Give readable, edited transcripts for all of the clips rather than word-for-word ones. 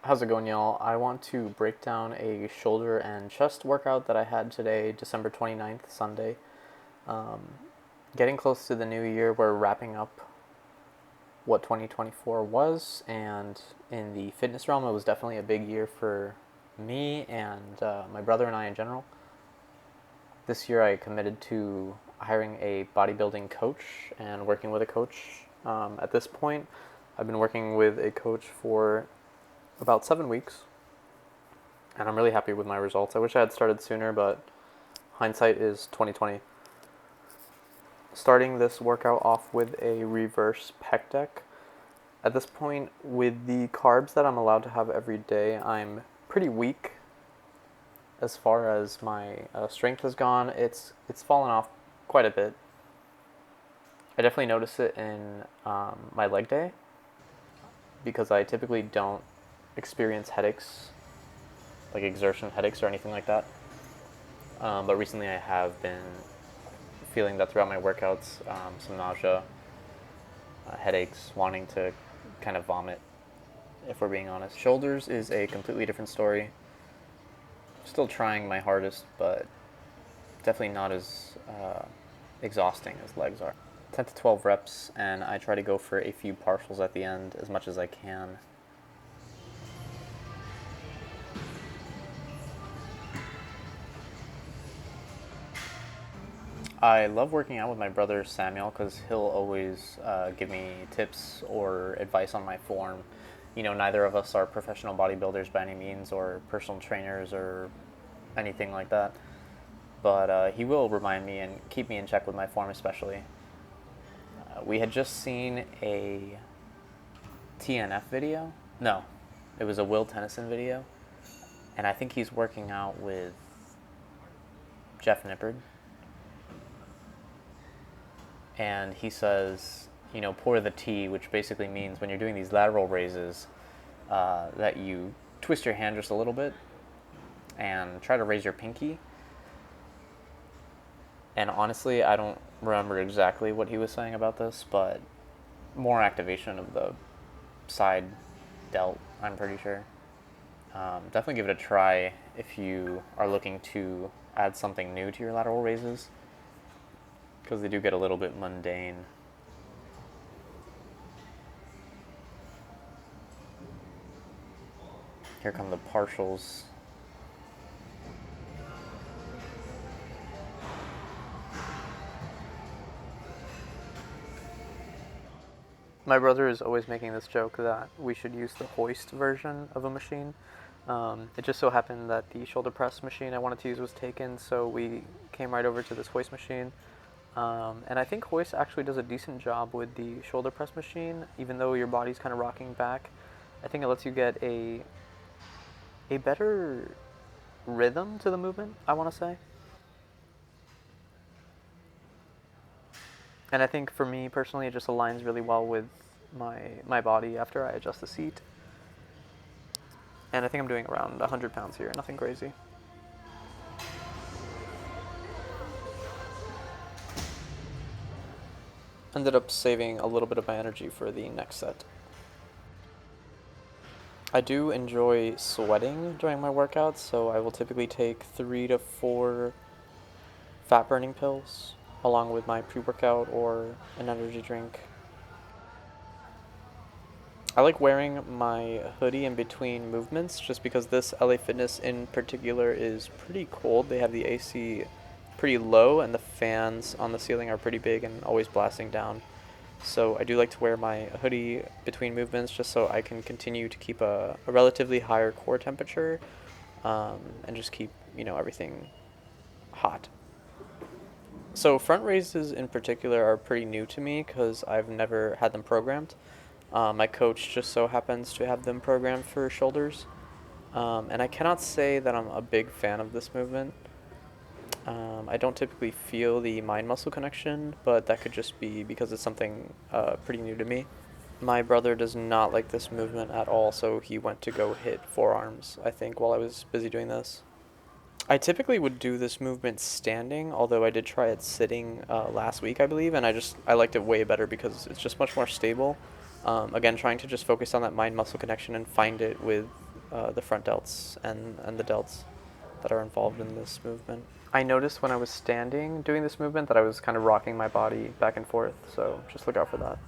How's it going, y'all? I want to break down a shoulder and chest workout that I had today, December 29th, Sunday. Um, Getting close to the new year, we're wrapping up what 2024 was, and in the fitness realm, it was definitely a big year for me and my brother and I in general. This year, I committed to hiring a bodybuilding coach and working with a coach. At this point, I've been working with a coach for about 7 weeks, and I'm really happy with my results. I wish I had started sooner, but hindsight is 2020. Starting this workout off with a reverse pec deck. At this point, with the carbs that I'm allowed to have every day, I'm pretty weak as far as my strength has gone. It's fallen off quite a bit. I definitely notice it in my leg day because I typically don't experience headaches, like exertion headaches or anything like that. But recently I have been feeling that throughout my workouts, some nausea, headaches, wanting to kind of vomit, if we're being honest. Shoulders is a completely different story. Still trying my hardest, but definitely not as exhausting as legs are. 10 to 12 reps, and I try to go for a few partials at the end as much as I can. I love working out with my brother Samuel because he'll always give me tips or advice on my form. You know, neither of us are professional bodybuilders by any means or personal trainers or anything like that. But he will remind me and keep me in check with my form, especially. We had just seen a TNF video. No, it was a Will Tennyson video. And I think he's working out with Jeff Nippard. And he says, you know, pour the tea, which basically means when you're doing these lateral raises, that you twist your hand just a little bit and try to raise your pinky. And honestly, I don't remember exactly what he was saying about this, but more activation of the side delt, I'm pretty sure. Definitely give it a try if you are looking to add something new to your lateral raises, because they do get a little bit mundane. Here come the partials. My brother is always making this joke that we should use the hoist version of a machine. It just so happened that the shoulder press machine I wanted to use was taken, so we came right over to this hoist machine. And I think hoist actually does a decent job with the shoulder press machine, even though your body's kind of rocking back. I think it lets you get a better rhythm to the movement, I want to say. And I think for me personally, it just aligns really well with my body after I adjust the seat. And I think I'm doing around 100 pounds here, nothing crazy. Ended up saving a little bit of my energy for the next set. I do enjoy sweating during my workouts, so I will typically take 3 to 4 fat burning pills along with my pre-workout or an energy drink. I like wearing my hoodie in between movements just because this LA Fitness in particular is pretty cold. They have the AC pretty low and the fans on the ceiling are pretty big and always blasting down. So I do like to wear my hoodie between movements just so I can continue to keep a relatively higher core temperature, and just keep, everything hot. So front raises in particular are pretty new to me because I've never had them programmed. My coach just so happens to have them programmed for shoulders. And I cannot say that I'm a big fan of this movement. I don't typically feel the mind-muscle connection, but that could just be because it's something pretty new to me. My brother does not like this movement at all, so he went to go hit forearms, I think, while I was busy doing this. I typically would do this movement standing, although I did try it sitting last week, I believe, and I liked it way better because it's just much more stable. Again, trying to just focus on that mind-muscle connection and find it with the front delts and the delts that are involved in this movement. I noticed when I was standing doing this movement that I was kind of rocking my body back and forth, so just look out for that.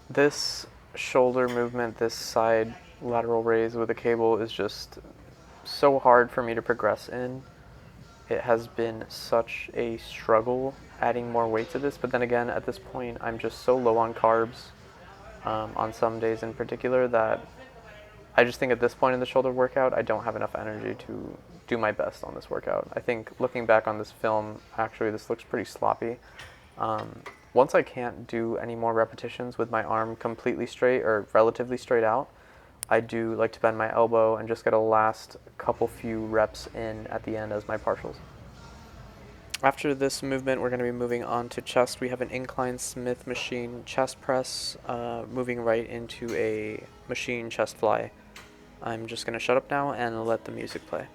This shoulder movement, this side lateral raise with a cable is just so hard for me to progress in. It has been such a struggle adding more weight to this, but then again, at this point, I'm just so low on carbs on some days in particular that I just think at this point in the shoulder workout, I don't have enough energy to do my best on this workout. I think looking back on this film, actually, this looks pretty sloppy. Um, Once I can't do any more repetitions with my arm completely straight or relatively straight out, I do like to bend my elbow and just get a last couple few reps in at the end as my partials. After this movement, we're going to be moving on to chest. We have an incline Smith machine chest press, moving right into a machine chest fly. I'm just going to shut up now and let the music play.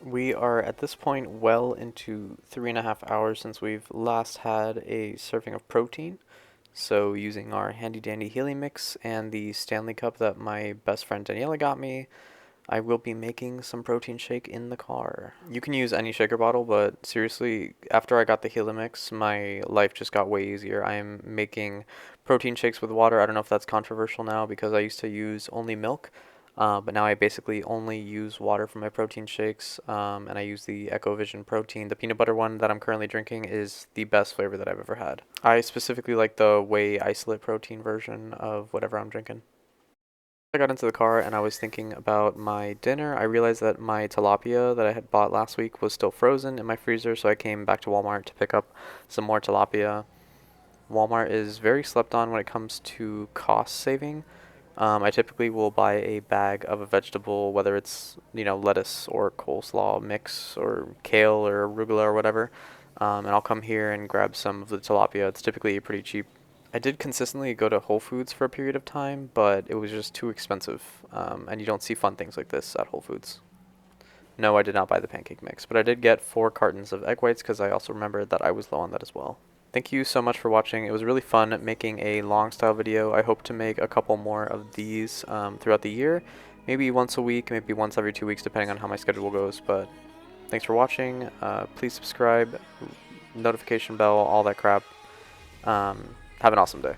We are at this point well into 3.5 hours since we've last had a serving of protein. So using our handy dandy Healy mix and the Stanley cup that my best friend Daniela got me, I will be making some protein shake in the car. You can use any shaker bottle, but seriously, after I got the Healy mix, my life just got way easier. I am making protein shakes with water. I don't know if that's controversial now because I used to use only milk. But now I basically only use water for my protein shakes, and I use the EcoVision protein. The peanut butter one that I'm currently drinking is the best flavor that I've ever had. I specifically like the whey isolate protein version of whatever I'm drinking. I got into the car and I was thinking about my dinner. I realized that my tilapia that I had bought last week was still frozen in my freezer, so I came back to Walmart to pick up some more tilapia. Walmart is very slept on when it comes to cost saving. I typically will buy a bag of a vegetable, whether it's, lettuce or coleslaw mix or kale or arugula or whatever, and I'll come here and grab some of the tilapia. It's typically pretty cheap. I did consistently go to Whole Foods for a period of time, but it was just too expensive, and you don't see fun things like this at Whole Foods. No, I did not buy the pancake mix, but I did get 4 cartons of egg whites because I also remembered that I was low on that as well. Thank you so much for watching. It was really fun making a long style video. I hope to make a couple more of these throughout the year. Maybe once a week, maybe once every 2 weeks, depending on how my schedule goes. But thanks for watching. Please subscribe, notification bell, all that crap. Have an awesome day.